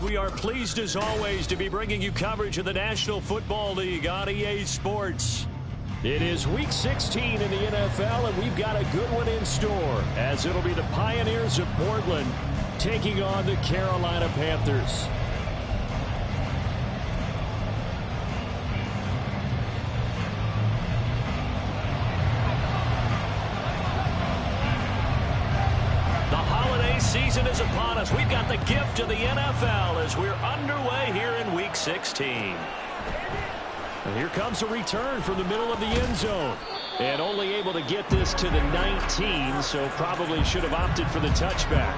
We are pleased as always to be bringing you coverage of the National Football League on EA Sports. It is Week 16 in the NFL, and we've got a good one in store, as it'll be the Pioneers of Portland taking on the Carolina Panthers. Season is upon us. We've got the gift of the NFL as we're underway here in Week 16. And here comes a return from the middle of the end zone. And only able to get this to the 19, so probably should have opted for the touchback.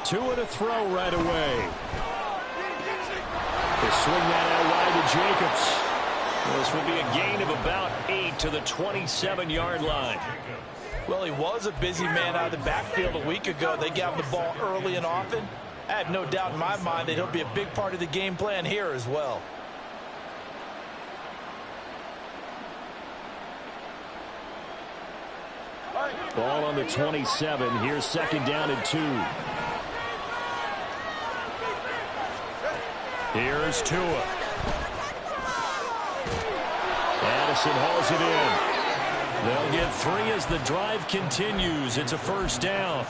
Two and a throw right away. They swing that out wide to Jacobs. This would be a gain of about 8 to the 27-yard line. Well, he was a busy man out of the backfield a week ago. They got him the ball early and often. I have no doubt in my mind that he'll be a big part of the game plan here as well. Ball on the 27. Here's second down and 2. Here's Tua. Addison hauls it in. They'll get 3 as the drive continues. It's a first down.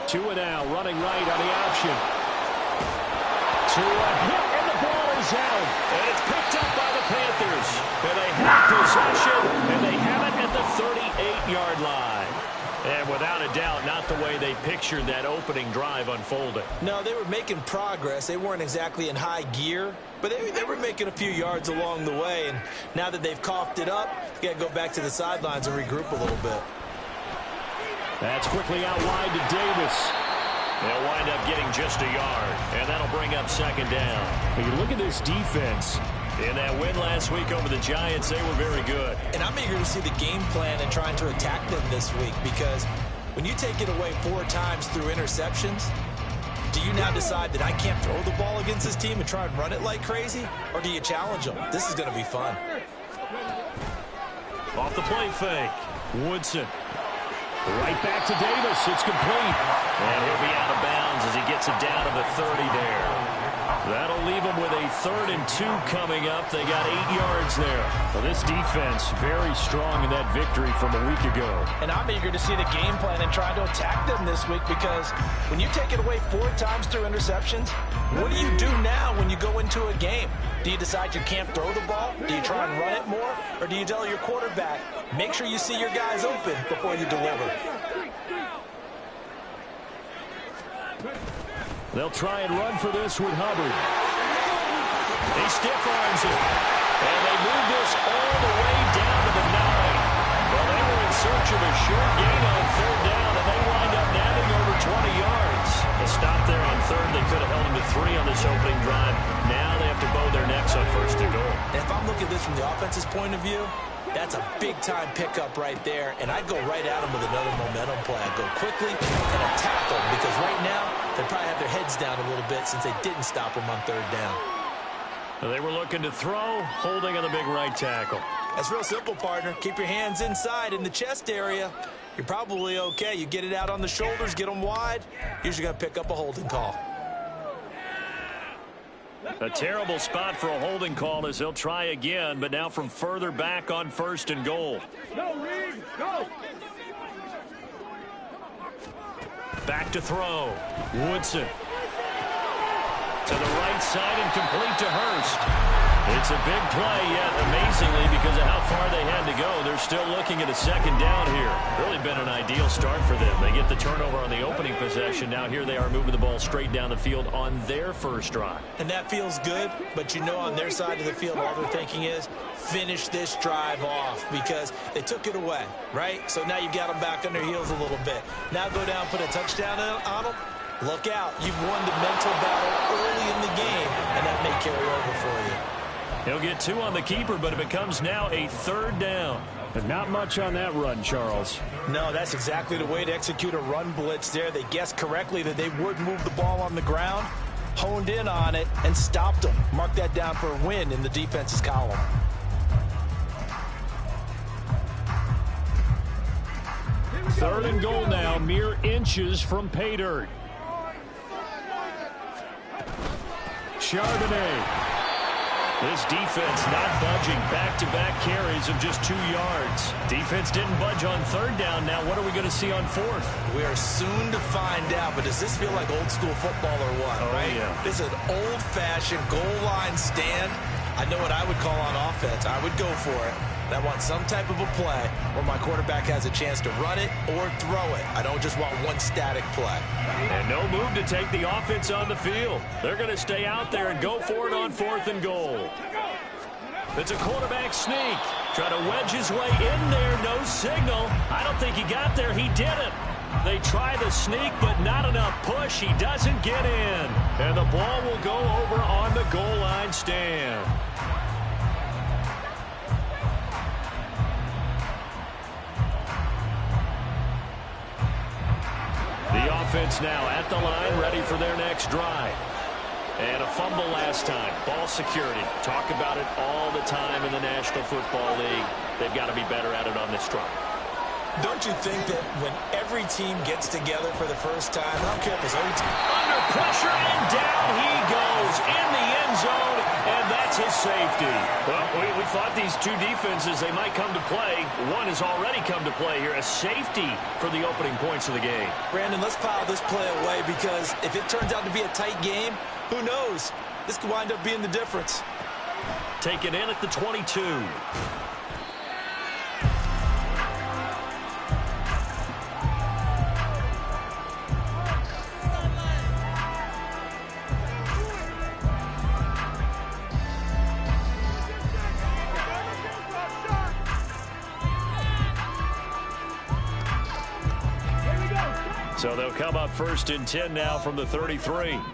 Tua now running right on the option. Tua hit, and the ball is out. And it's picked up by the Panthers. And they have possession, and they have it at the 38-yard line. And without a doubt, not the way they pictured that opening drive unfolding. No, they were making progress. They weren't exactly in high gear, but they were making a few yards along the way. And now that they've coughed it up, you got to go back to the sidelines and regroup a little bit. That's quickly out wide to Davis. They'll wind up getting just a yard, and that'll bring up second down. When you look at this defense, in that win last week over the Giants, they were very good. And I'm eager to see the game plan and trying to attack them this week, because when you take it away 4 times through interceptions, do you now decide that I can't throw the ball against this team and try and run it like crazy, or do you challenge them? This is going to be fun. Off the play fake, Woodson. Right back to Davis. It's complete. And he'll be out of bounds as he gets it down to the 30 there. That'll leave him with a 3rd and 2 coming up. They got 8 yards there. Well, this defense very strong in that victory from a week ago. And I'm eager to see the game plan and try to attack them this week, because when you take it away 4 times through interceptions, what do you do now when you go into a game? Do you decide you can't throw the ball? Do you try and run it more? Or do you tell your quarterback, make sure you see your guys open before you deliver? They'll try and run for this with Hubbard. He stiff arms it. And they move this all the way down to the 9. Well, they were in search of a short gain on 3rd down, and they wind up nabbing over 20 yards. A stop there on 3rd. They could have held them to 3 on this opening drive. Now they have to bow their necks on 1st and goal. And if I'm looking at this from the offense's point of view, that's a big-time pickup right there, and I'd go right at them with another momentum play. I'd go quickly and attack them, because right now they probably have their heads down a little bit since they didn't stop them on 3rd down. They were looking to throw, holding on the big right tackle. That's real simple, partner. Keep your hands inside in the chest area. You're probably okay. You get it out on the shoulders, get them wide. Usually going to pick up a holding call. A terrible spot for a holding call as they'll try again, but now from further back on 1st and goal. Go! Back to throw. Woodson. To the right side and complete to Hurst. It's a big play, yet amazingly, because of how far they had to go. They're still looking at a second down here. Really been an ideal start for them. They get the turnover on the opening possession. Now here they are moving the ball straight down the field on their first drive. And that feels good, but you know on their side of the field, all they're thinking is finish this drive off because they took it away, right? So now you've got them back on their heels a little bit. Now go down, put a touchdown on them. Look out. You've won the mental battle early in the game, and that may carry over for you. He'll get 2 on the keeper, but it becomes now a 3rd down. But not much on that run, Charles. No, that's exactly the way to execute a run blitz there. They guessed correctly that they would move the ball on the ground, honed in on it, and stopped them. Mark that down for a win in the defense's column. Third and goal now, mere inches from pay dirt. Chardonnay. This defense not budging. Back-to-back carries of just 2 yards. Defense didn't budge on 3rd down. Now what are we going to see on 4th? We are soon to find out, but does this feel like old school football or what, right? Yeah. This is an old-fashioned goal line stand. I know what I would call on offense. I would go for it. And I want some type of a play where my quarterback has a chance to run it or throw it. I don't just want one static play. And no move to take the offense on the field. They're going to stay out there and go for it on 4th and goal. It's a quarterback sneak. Try to wedge his way in there. No signal. I don't think he got there. He didn't. They try the sneak, but not enough push. He doesn't get in. And the ball will go over on the goal line stand. The offense now at the line, ready for their next drive. And a fumble last time. Ball security. Talk about it all the time in the National Football League. They've got to be better at it on this drive. Don't you think that when every team gets together for the first time, I don't care if it's OT. Under pressure, and down he goes in the end zone, and that's his safety. Well, we thought these two defenses, they might come to play. One has already come to play here, a safety for the opening points of the game. Brandon, let's file this play away because if it turns out to be a tight game, who knows? This could wind up being the difference. Taken in at the 22. So they'll come up 1st and 10 now from the 33. And he'll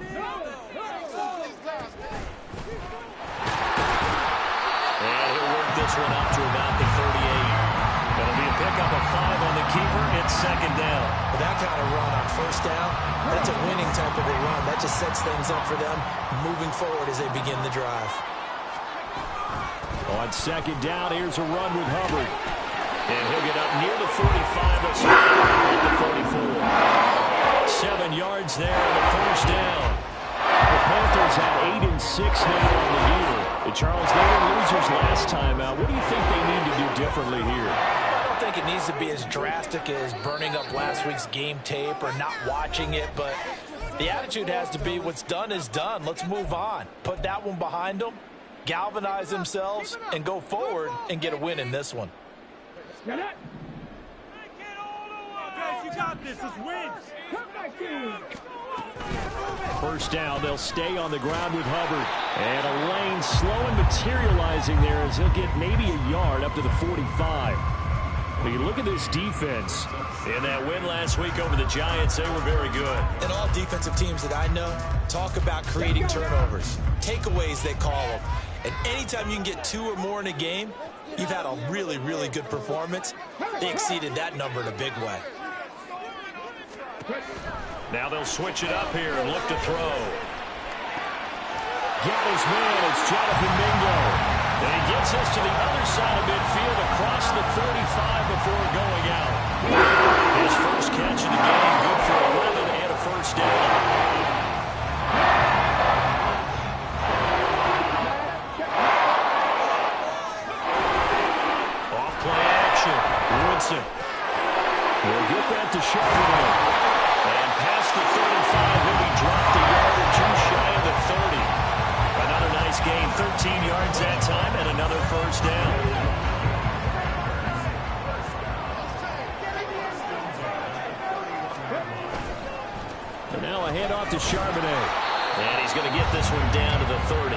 work this one up to about the 38. It'll be a pickup of 5 on the keeper. It's 2nd down. With that kind of run on 1st down, that's a winning type of a run. That just sets things up for them moving forward as they begin the drive. On 2nd down, here's a run with Hubbard. And he'll get up near the 45. They'll start at the 44. 7 yards there on the 1st down. The Panthers have 8 and 6 now on the year. Charles, they were losers last time out. What do you think they need to do differently here? I don't think it needs to be as drastic as burning up last week's game tape or not watching it, but the attitude has to be what's done is done. Let's move on. Put that one behind them, galvanize themselves, and go forward and get a win in this one. Get it? Guys, you got this. Let's win. Come back here. 1st down, they'll stay on the ground with Hubbard. And a lane slow and materializing there as he'll get maybe a yard up to the 45. But you look at this defense. In that win last week over the Giants, they were very good. And all defensive teams that I know talk about creating turnovers. Takeaways, they call them. And anytime you can get 2 or more in a game, you've had a really, really good performance. They exceeded that number in a big way. Now they'll switch it up here and look to throw. Got his man. It's Jonathan Mingo. And he gets us to the other side of midfield across the 35 before going out. His first catch of the game, good for 11 and a 1st down. Off-play action. Woodson We'll get that to Chardonnay. And past the 35, he'll be dropped a yard or 2 shy of the 30. Another nice gain, 13 yards that time, and another 1st down. handoff to Charbonnet. And he's going to get this one down to the 30.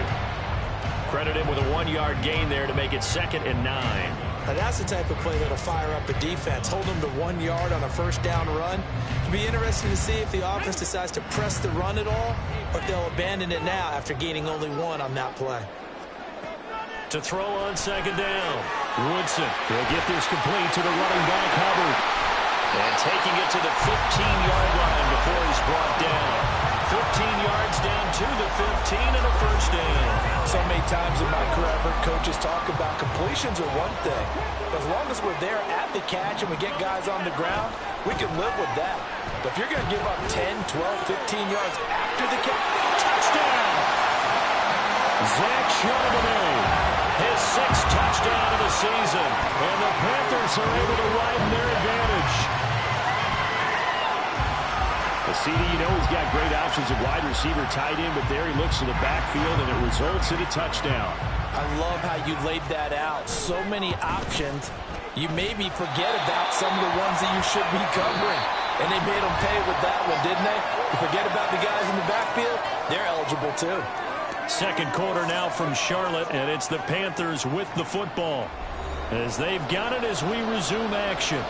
Credit him with a 1-yard gain there to make it 2nd and 9. Now that's the type of play that'll fire up the defense. Hold them to 1 yard on a first-down run. It'll be interesting to see if the offense decides to press the run at all, or if they'll abandon it now after gaining only 1 on that play. To throw on 2nd down. Woodson will get this complete to the running back, Hubbard. And taking it to the 15-yard line before he's brought down. 15 yards down to the 15 and a first down. So many times in my career, I've heard coaches talk about completions are one thing. But as long as we're there at the catch and we get guys on the ground, we can live with that. But if you're going to give up 10, 12, 15 yards after the catch, touchdown! Zach Charbonnet, his 6th touchdown of the season. And the Panthers are able to widen their advantage. The CD, you know, he's got great options at wide receiver, tight end, but there he looks to the backfield, and it results in a touchdown. I love how you laid that out. So many options. You maybe forget about some of the ones that you should be covering. And they made them pay with that one, didn't they? You forget about the guys in the backfield, they're eligible too. 2nd quarter now from Charlotte, and it's the Panthers with the football, as they've got it as we resume action.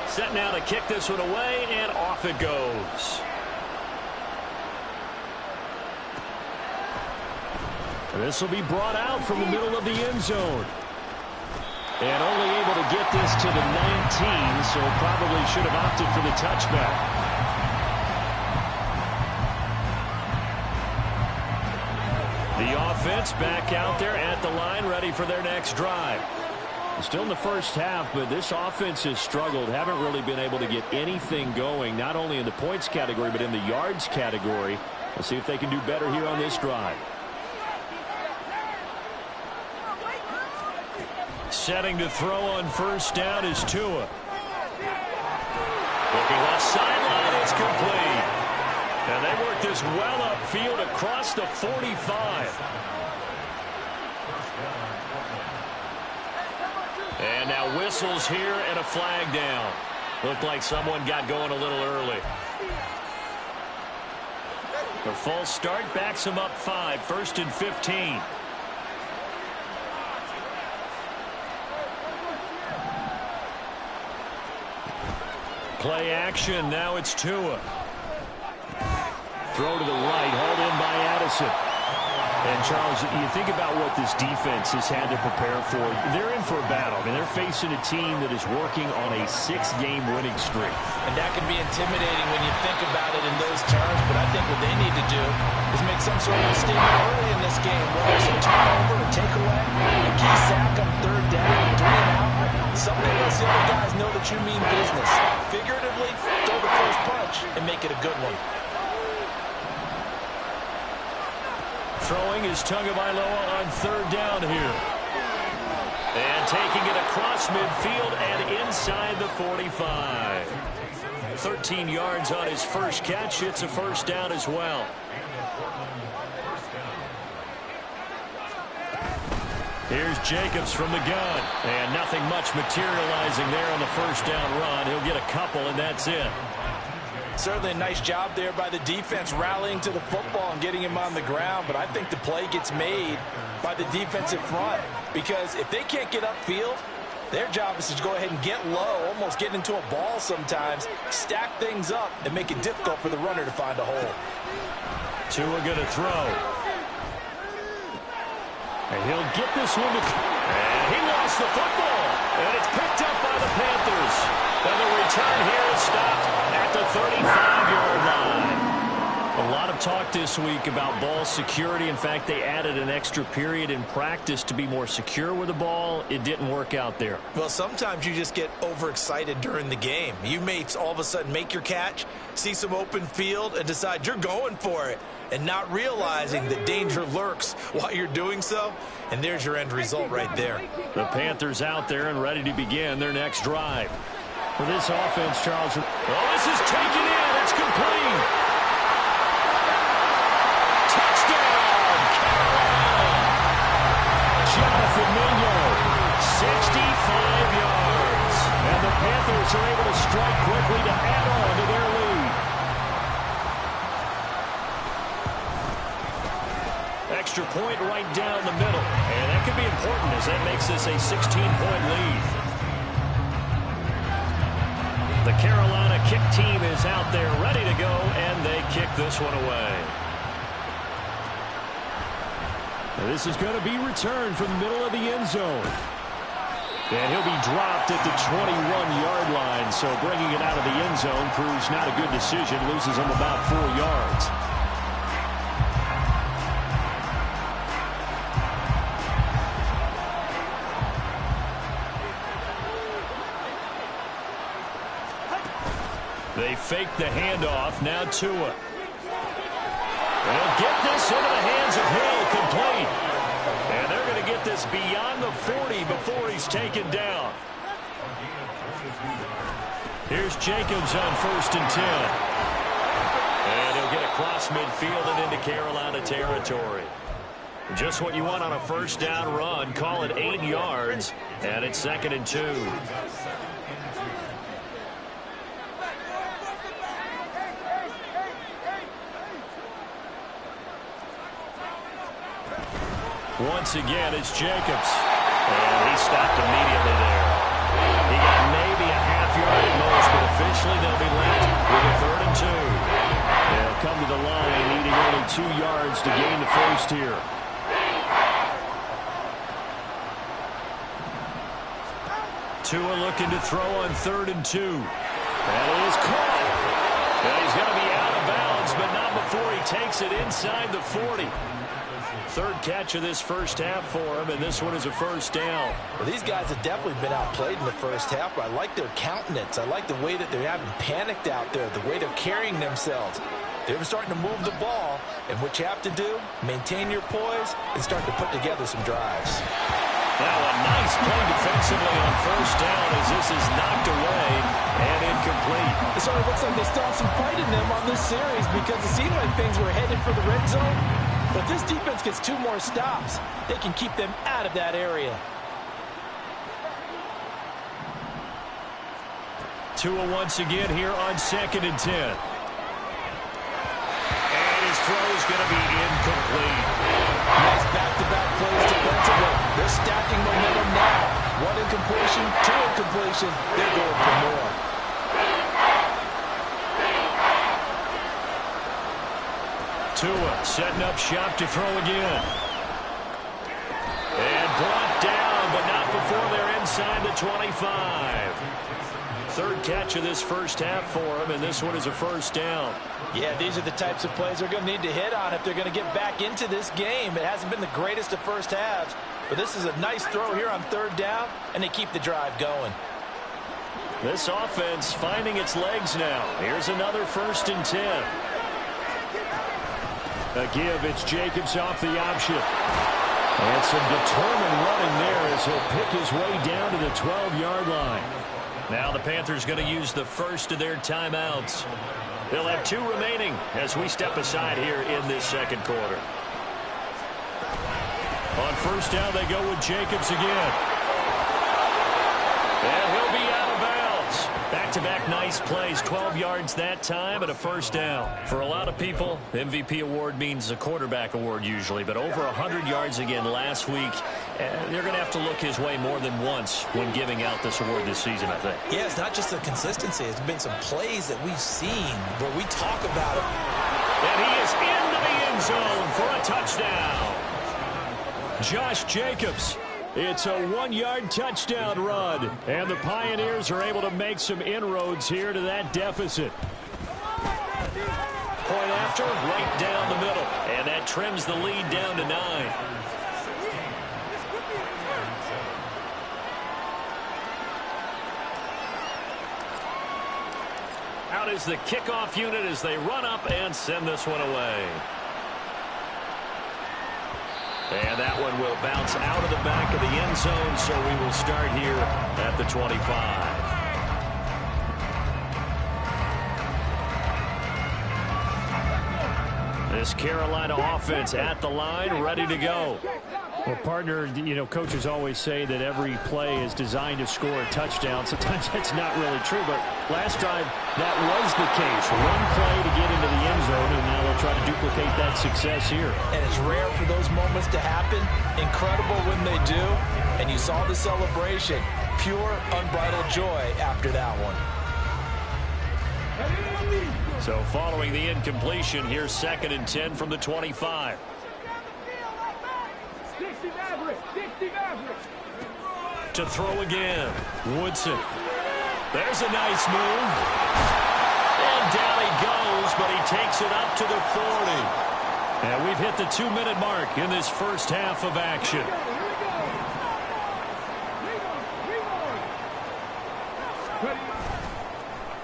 Set now to kick this one away, and off it goes. This will be brought out from the middle of the end zone. And only able to get this to the 19, so probably should have opted for the touchback. The offense back out there at the line, ready for their next drive. Still in the first half, but this offense has struggled. Haven't really been able to get anything going, not only in the points category, but in the yards category. We'll see if they can do better here on this drive. Setting to throw on 1st down is Tua. Looking left sideline, it's complete. And they work this well upfield across the 45. And now whistles here and a flag down. Looked like someone got going a little early. The false start backs him up 5, 1st and 15. Play action, now it's Tua. Throw to the right, hauled in by Addison. And, Charles, you think about what this defense has had to prepare for. They're in for a battle. I mean, they're facing a team that is working on a 6-game winning streak. And that can be intimidating when you think about it in those terms, but I think what they need to do is make some sort of a statement early in this game, whether it's a turnover, a takeaway, a key sack on 3rd down, 3 and out. Something else the other guys know that you mean business. Figuratively, throw the first punch and make it a good one. Throwing is Tagovailoa on 3rd down here. And taking it across midfield and inside the 45. 13 yards on his first catch. It's a 1st down as well. Here's Jacobs from the gun. And nothing much materializing there on the 1st down run. He'll get a couple, and that's it. Certainly a nice job there by the defense rallying to the football and getting him on the ground, but I think the play gets made by the defensive front, because if they can't get upfield, their job is to go ahead and get low, almost get into a ball sometimes, stack things up, and make it difficult for the runner to find a hole. Tua going to throw. And he'll get this one. And he lost the football. And it's picked up by the Panthers. And the return here is stopped at the 35-yard line. A lot of talk this week about ball security. In fact, they added an extra period in practice to be more secure with the ball. It didn't work out there. Well, sometimes you just get overexcited during the game. You may all of a sudden make your catch, see some open field, and decide you're going for it, and not realizing that danger lurks while you're doing so. And there's your end result right there. The Panthers out there and ready to begin their next drive. For this offense, Charles. Oh, this is taken in. It's complete. Touchdown, Carolina. Jonathan Mingo, 65 yards. extra point right down the middle. And that could be important as that makes this a 16-point lead. The Carolina kick team is out there ready to go, and they kick this one away. This is going to be returned from the middle of the end zone. And he'll be dropped at the 21-yard line. So bringing it out of the end zone proves not a good decision. Loses him about 4 yards. They fake the handoff. Now Tua. They'll get this into the hands of Hill, complete. And they're going to get this beyond the 40 before he's taken down. Here's Jacobs on 1st and 10. And he'll get across midfield and into Carolina territory. Just what you want on a first down run. Call it 8 yards, and it's 2nd and 2. Once again, it's Jacobs. And he stopped immediately there. He got maybe a half yard at most, but officially they'll be left with a 3rd and 2. They'll come to the line, needing only 2 yards to gain the first here. Tua looking to throw on 3rd and 2. That is caught. And he's going to be out of bounds, but not before he takes it inside the 40. 3rd catch of this first half for him, and this one is a first down. Well, these guys have definitely been outplayed in the first half, but I like their countenance. I like the way that they haven't panicked out there, the way they're carrying themselves. They're starting to move the ball, and what you have to do, maintain your poise and start to put together some drives. Now a nice play defensively on first down as this is knocked away and incomplete. It sort of looks like they still have some fight in them on this series because it seemed like things were headed for the red zone. But this defense gets 2 more stops. They can keep them out of that area. Tua once again here on 2nd and 10. And his throw is going to be incomplete. Nice back-to-back plays defensively. They're stacking momentum now. 1 incompletion, 2 incompletion. They're going for more. Tua setting up shop to throw again. And brought down, but not before they're inside the 25. 3rd catch of this first half for him, and this one is a first down. Yeah, these are the types of plays they're going to need to hit on if they're going to get back into this game. It hasn't been the greatest of first halves, but this is a nice throw here on 3rd down, and they keep the drive going. This offense finding its legs now. Here's another 1st and 10. A give, it's Jacobs off the option. And some determined running there as he'll pick his way down to the 12-yard line. Now the Panthers going to use the first of their timeouts. They'll have 2 remaining as we step aside here in this 2nd quarter. On first down, they go with Jacobs again. And he'll be out of bounds. Back-to-back nice plays, 12 yards that time and a first down. For a lot of people, MVP award means a quarterback award usually, but over 100 yards again last week. They're going to have to look his way more than once when giving out this award this season, I think. Yeah, it's not just the consistency. It's been some plays that we've seen where we talk about it. And he is into the end zone for a touchdown. Josh Jacobs. It's a 1-yard touchdown run, and the Pioneers are able to make some inroads here to that deficit. Point after, right down the middle, and that trims the lead down to 9. Out is the kickoff unit as they run up and send this one away. And that one will bounce out of the back of the end zone, so we will start here at the 25. This Carolina offense at the line, ready to go. Well, partner, you know, coaches always say that every play is designed to score a touchdown. Sometimes that's not really true, but last drive, That was the case. One play to get into the end zone, and now they'll try to duplicate that success here. And it's rare for those moments to happen. Incredible when they do. And you saw the celebration. Pure, unbridled joy after that one. So following the incompletion, here's 2nd and 10 from the 25. To throw again. Woodson. There's a nice move. And down he goes, but he takes it up to the 40. And we've hit the 2-minute mark in this first half of action.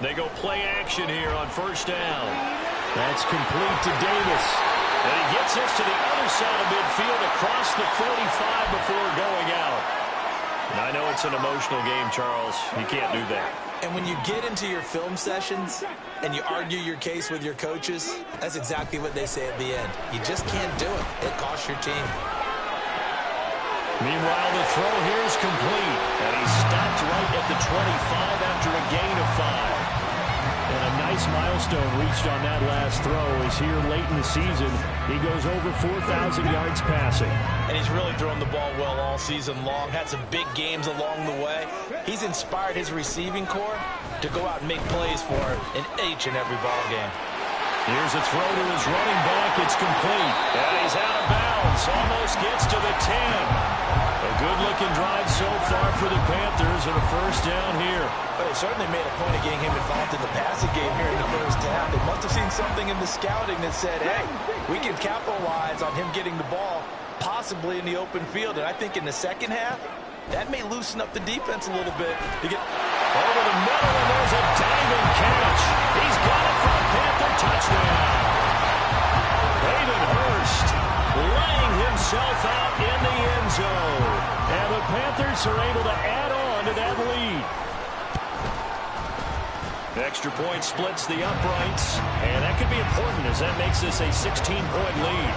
They go play action here on 1st down. That's complete to Davis. And he gets us to the other side of midfield across the 45 before going out. And I know it's an emotional game, Charles. You can't do that. And when you get into your film sessions and you argue your case with your coaches, that's exactly what they say at the end. You just can't do it. It costs your team. Meanwhile, the throw here is complete. And he's stopped right at the 25 after a gain of 5. And a nice milestone reached on that last throw is here late in the season. He goes over 4,000 yards passing. And he's really thrown the ball well all season long. Had some big games along the way. He's inspired his receiving corps to go out and make plays for him in each and every ball game. Here's a throw to his running back. It's complete. And he's out of bounds. Almost gets to the 10. A good-looking drive so far for the Panthers and a 1st down here. But they certainly made a point of getting him involved in the passing game here in the 1st half. They must have seen something in the scouting that said, hey, we can capitalize on him getting the ball possibly in the open field. And I think in the 2nd half, that may loosen up the defense a little bit. To get over the middle, and there's a diving catch. He's got it for a Panther touchdown. Hayden Hurst laying himself out in the end zone. And the Panthers are able to add on to that lead. Extra point splits the uprights. And that could be important as that makes this a 16-point lead.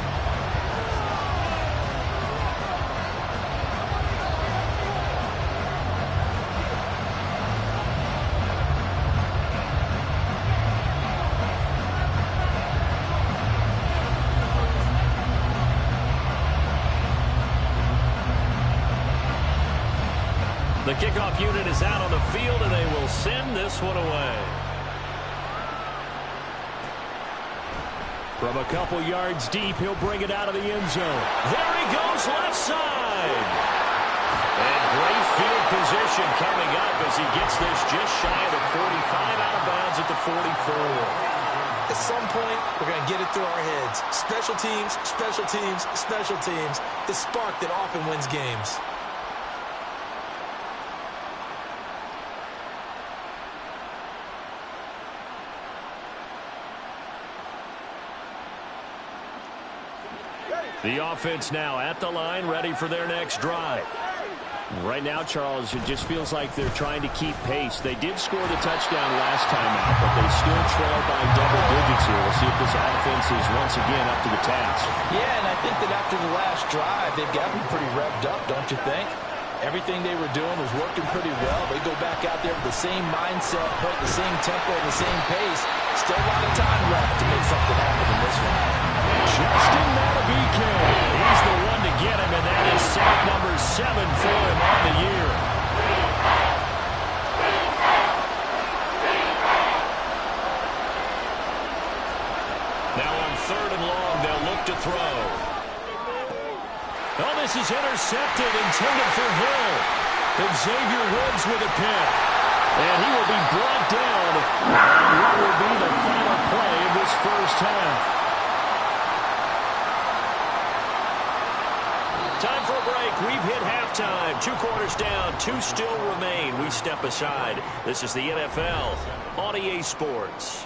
The kickoff unit is out on the field, and they will send this one away. From a couple yards deep, he'll bring it out of the end zone. There he goes, left side. And great field position coming up as he gets this just shy of the 45, out of bounds at the 44. At some point, we're going to get it through our heads. Special teams, special teams, special teams. The spark that often wins games. The offense now at the line, ready for their next drive. Right now, Charles, it just feels like they're trying to keep pace. They did score the touchdown last time out, but they still trail by double digits here. We'll see if this offense is once again up to the task. Yeah, and I think that after the last drive, they've got them pretty revved up, don't you think? Everything they were doing was working pretty well. They go back out there with the same mindset, put the same tempo, the same pace. Still a lot of time left to make something happen in this one. Justin Matabike. He's the one to get him, and that is sack number 7 for him on the year. Now on 3rd and long, they'll look to throw. Oh, this is intercepted, intended for Hill. Xavier Woods with a pick. And he will be brought down. And what will be the final play of this first half? Time for a break. We've hit halftime. 2 quarters down. 2 still remain. We step aside. This is the NFL on EA Sports.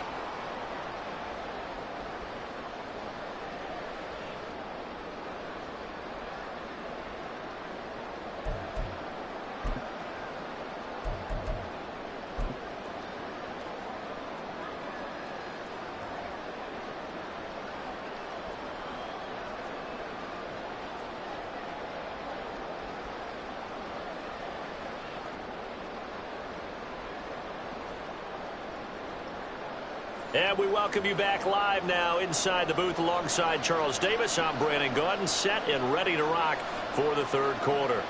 And we welcome you back live now inside the booth alongside Charles Davis. I'm Brandon Gaudin, set and ready to rock for the third quarter.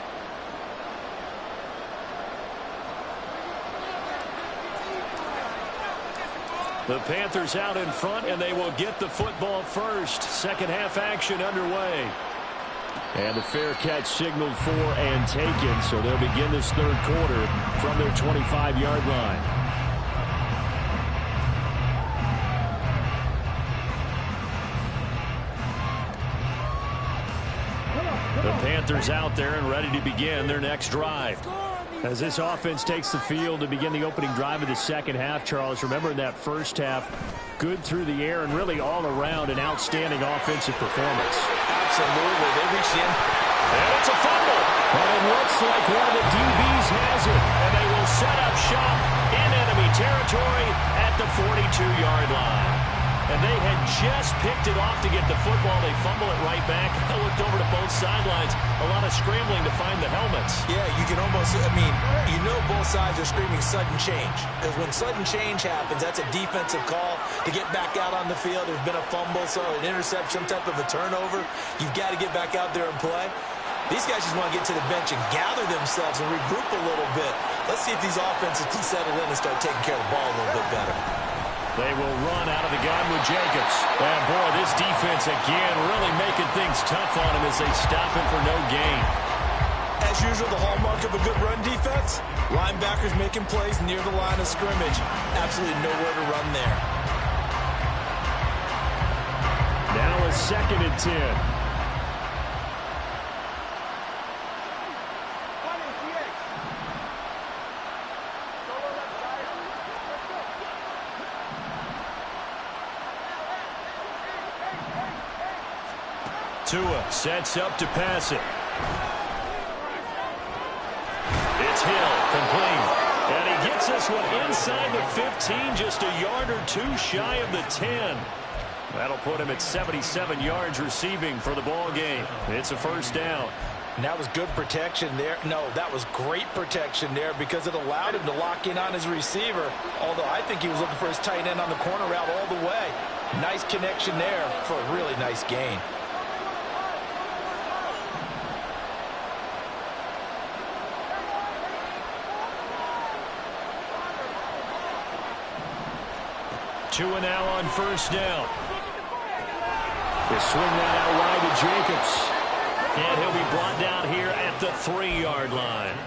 The Panthers out in front, and they will get the football first. Second half action underway. And the fair catch signaled for and taken, so they'll begin this third quarter from their 25-yard line. The Panthers out there and ready to begin their next drive. As this offense takes the field to begin the opening drive of the second half, Charles, remember in that first half, good through the air and really all around an outstanding offensive performance. Absolutely. They reached in. And it's a fumble. But it looks like one of the DBs has it. And they will set up shop in enemy territory at the 42-yard line. And they had just picked it off to get the football. They fumble it right back. I looked over to both sidelines. A lot of scrambling to find the helmets. Yeah, you can almost, you know both sides are screaming sudden change. Because when sudden change happens, that's a defensive call to get back out on the field. There's been a fumble, so an interception, some type of a turnover. You've got to get back out there and play. These guys just want to get to the bench and gather themselves and regroup a little bit. Let's see if these offenses can settle in and start taking care of the ball a little bit better. They will run out of the gun with Jacobs. And, boy, this defense again really making things tough on him as they stop him for no gain. As usual, the hallmark of a good run defense, linebackers making plays near the line of scrimmage. Absolutely nowhere to run there. Now a 2nd and 10. Tua sets up to pass it. It's Hill, complete. And he gets this one inside the 15, just a yard or two shy of the 10. That'll put him at 77 yards receiving for the ball game. It's a first down. And that was good protection there. No, that was great protection there because it allowed him to lock in on his receiver. Although I think he was looking for his tight end on the corner route all the way. Nice connection there for a really nice gain. Tua now on first down. They swing that out wide to Jacobs. And he'll be brought down here at the 3-yard line.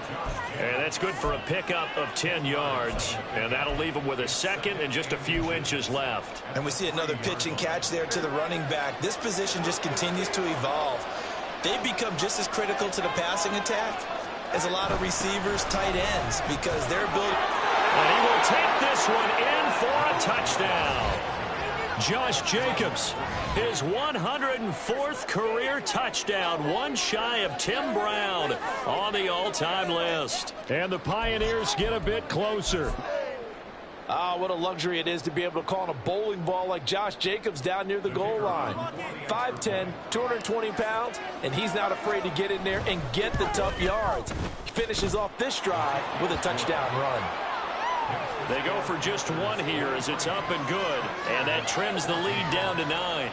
And that's good for a pickup of 10 yards. And that'll leave him with a 2nd and just a few inches left. And we see another pitch and catch there to the running back. This position just continues to evolve. They've become just as critical to the passing attack as a lot of receivers, tight ends, because they're built. And he will take this one in for a touchdown. Josh Jacobs, his 104th career touchdown, one shy of Tim Brown on the all-time list. And the Pioneers get a bit closer. Ah, what a luxury it is to be able to call on a bowling ball like Josh Jacobs down near the goal line. 5'10", 220 pounds, and he's not afraid to get in there and get the tough yards. He finishes off this drive with a touchdown run. They go for just one here as it's up and good, and that trims the lead down to 9.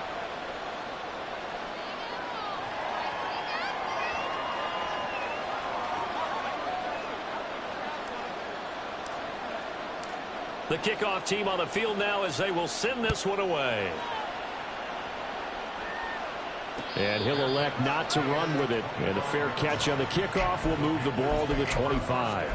The kickoff team on the field now as they will send this one away. And he'll elect not to run with it. And the fair catch on the kickoff will move the ball to the 25.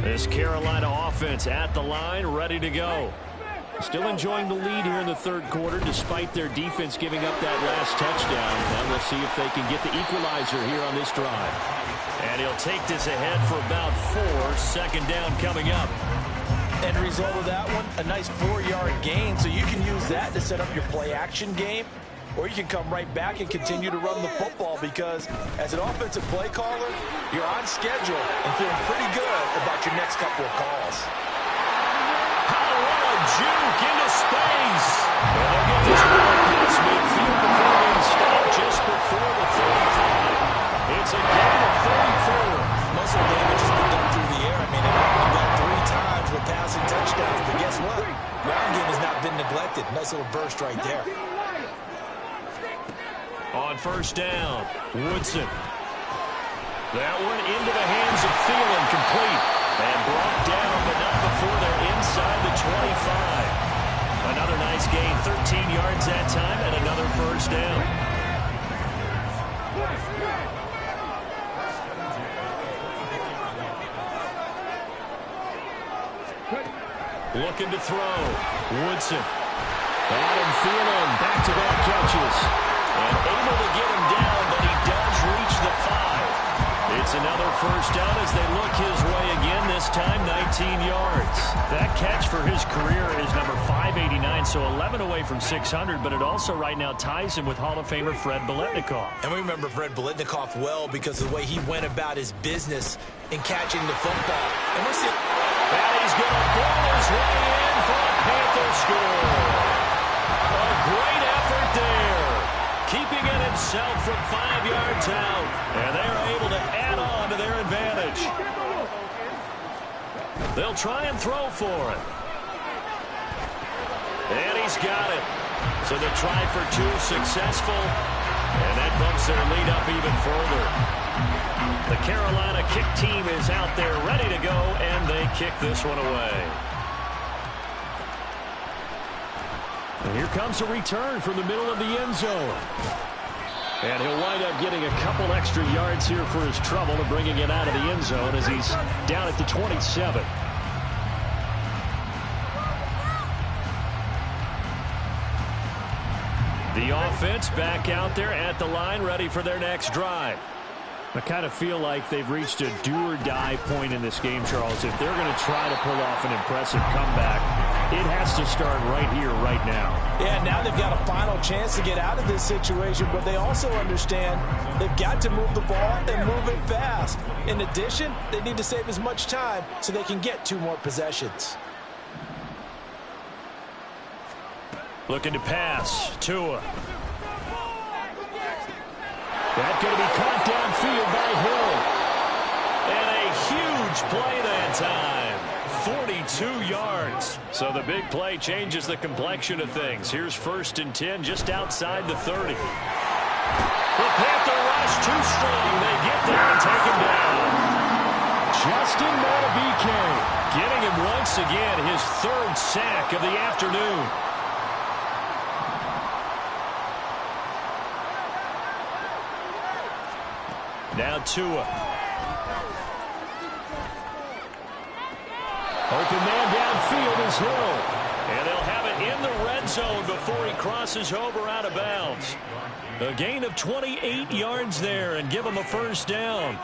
This Carolina offense at the line, ready to go. Still enjoying the lead here in the third quarter despite their defense giving up that last touchdown. Now we'll see if they can get the equalizer here on this drive. And he'll take this ahead for about 4. 2nd down coming up. End result of that one, a nice 4-yard gain. So you can use that to set up your play-action game, or you can come right back and continue to run the football because as an offensive play caller, you're on schedule and feeling pretty good about your next couple of calls. Juke into space. And they'll get this ball across midfield before being stopped just before the 35. It's a gain of 34. Most of the damage has been done through the air. I mean, they've only got 3 times with passing touchdowns, but guess what? Ground game has not been neglected. Nice little burst right there. On first down, Woodson. That one into the hands of Thielen, complete. And brought down, but not before they're inside the 25. Another nice gain, 13 yards that time, and another first down. Looking to throw. Woodson. Adam Thielen, back-to-back catches. And able to get him down, but he does reach the 5. It's another first down as they look his way again, this time 19 yards. That catch for his career is number 589, so 11 away from 600, but it also right now ties him with Hall of Famer Fred Biletnikoff. And we remember Fred Biletnikoff well because of the way he went about his business in catching the football. And we're seeing... And he's going to blow his way in for a Panther score. A great effort there. Keeping it himself from 5 yards out. And they're able to add on to their advantage. They'll try and throw for it. And he's got it. So the try for 2 successful. And that bumps their lead up even further. The Carolina kick team is out there ready to go, and they kick this one away. And here comes a return from the middle of the end zone. And he'll wind up getting a couple extra yards here for his trouble and bringing it out of the end zone as he's down at the 27. The offense back out there at the line, ready for their next drive. I kind of feel like they've reached a do-or-die point in this game, Charles. If they're going to try to pull off an impressive comeback, it has to start right here, right now. Yeah, now they've got a final chance to get out of this situation, but they also understand they've got to move the ball and move it fast. In addition, they need to save as much time so they can get 2 more possessions. Looking to pass. Tua. That's going to be caught downfield by Hill. And a huge play that time. 42 yards. So the big play changes the complexion of things. Here's 1st and 10 just outside the 30. The Panther rush too strong. They get there and take him down. Justin Matabike getting him once again his 3rd sack of the afternoon. Now Tua. Open man downfield is Hill. And they'll have it in the red zone before he crosses over out of bounds. A gain of 28 yards there and give him a first down.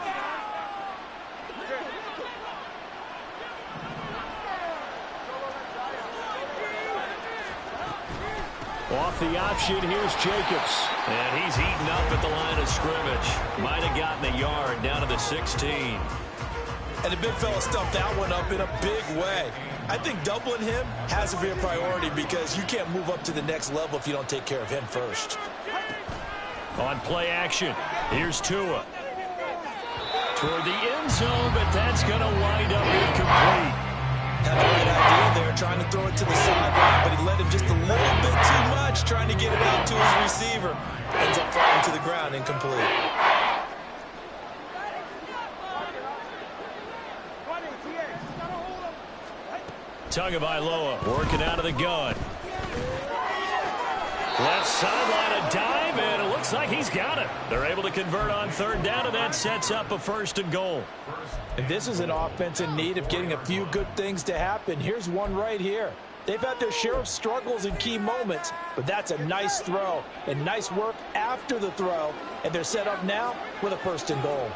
Off the option, here's Jacobs. And he's eaten up at the line of scrimmage. Might have gotten a yard down to the 16. And the big fella stuffed that one up in a big way. I think doubling him has to be a priority because you can't move up to the next level if you don't take care of him first. On play action, here's Tua. Toward the end zone, but that's going to wind up incomplete. Had the right idea there, trying to throw it to the sideline, but he let him just a little bit too much, trying to get it out to his receiver. Ends up falling to the ground, incomplete. Tagovailoa working out of the gun. Left sideline, a dive, and it looks like he's got it. They're able to convert on 3rd down, and that sets up a 1st and goal. And this is an offense in need of getting a few good things to happen. Here's one right here. They've had their share of struggles in key moments, but that's a nice throw and nice work after the throw. And they're set up now with a 1st and goal.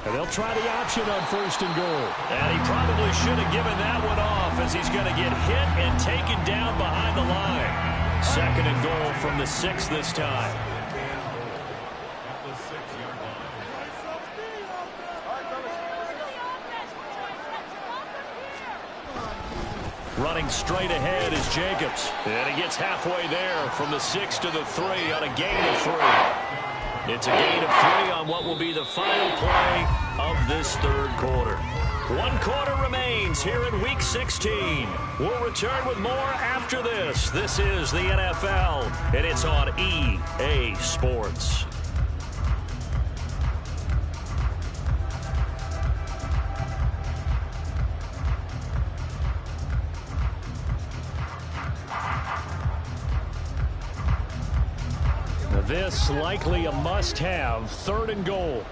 And they'll try the option on 1st and goal. And he probably should have given that one off as he's going to get hit and taken down behind the line. 2nd and goal from the 6 this time. Running straight ahead is Jacobs. And he gets halfway there from the 6 to the 3 on a gain of 3. It's a gain of 3 on what will be the final play of this third quarter. 1 quarter remains here in Week 16. We'll return with more after this. This is the NFL, and it's on EA Sports. This likely a must-have, 3rd and goal.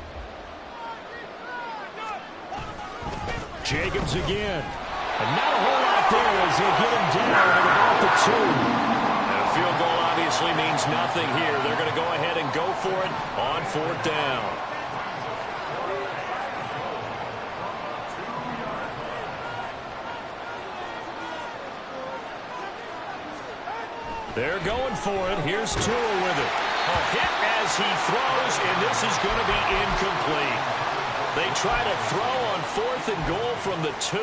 Jacobs again. And not a whole lot there as they get him down at about the 2. And a field goal obviously means nothing here. They're going to go ahead and go for it on 4th down. They're going for it. Here's Tua with it. A hit as he throws, and this is going to be incomplete. They try to throw on 4th and goal from the 2,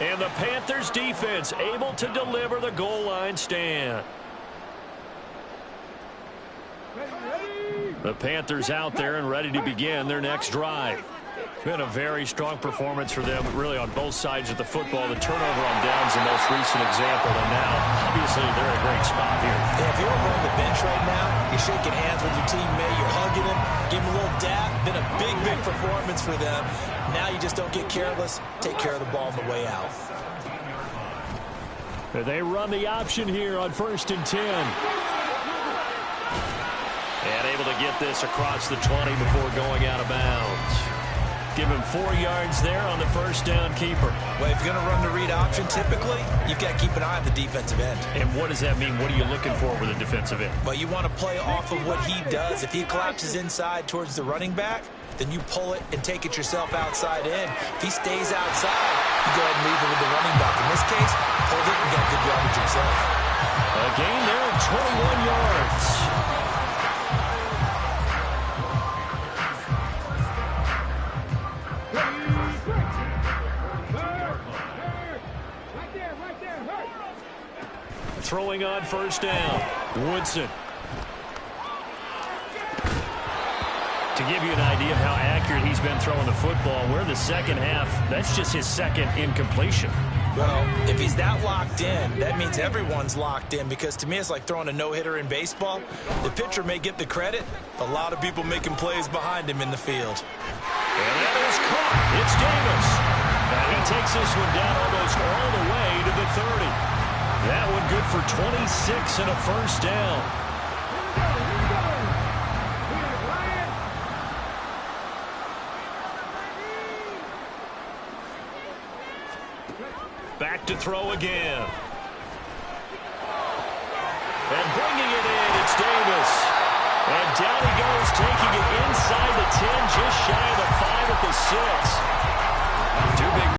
and the Panthers defense able to deliver the goal line stand. The Panthers out there and ready to begin their next drive. Been a very strong performance for them, really on both sides of the football. The turnover on downs the most recent example, and now, obviously, they're in a great spot here. Yeah, if you're over on the bench right now, you're shaking hands with your teammate, you're hugging him, give him a little dap. Been a big, big performance for them. Now you just don't get careless. Take care of the ball on the way out. They run the option here on 1st and 10. And able to get this across the 20 before going out of bounds. Give him 4 yards there on the 1st down keeper. Well, if you're going to run the read option, typically, you've got to keep an eye on the defensive end. And what does that mean? What are you looking for with a defensive end? Well, you want to play off of what he does. If he collapses inside towards the running back, then you pull it and take it yourself outside in. If he stays outside, you go ahead and leave it with the running back. In this case, pulled it and got good yardage himself. A gain there of 21 yards. Throwing on 1st down. Woodson. To give you an idea of how accurate he's been throwing the football, we're in the second half. That's just his 2nd incompletion. Well, if he's that locked in, that means everyone's locked in, because to me it's like throwing a no-hitter in baseball. The pitcher may get the credit, a lot of people making plays behind him in the field. And that is caught. It's Davis. And he takes this one down almost all the way to the 30. That one good for 26 and a 1st down. Back to throw again. And bringing it in, it's Davis. And down he goes, taking it inside the 10, just shy of the 5 at the 6.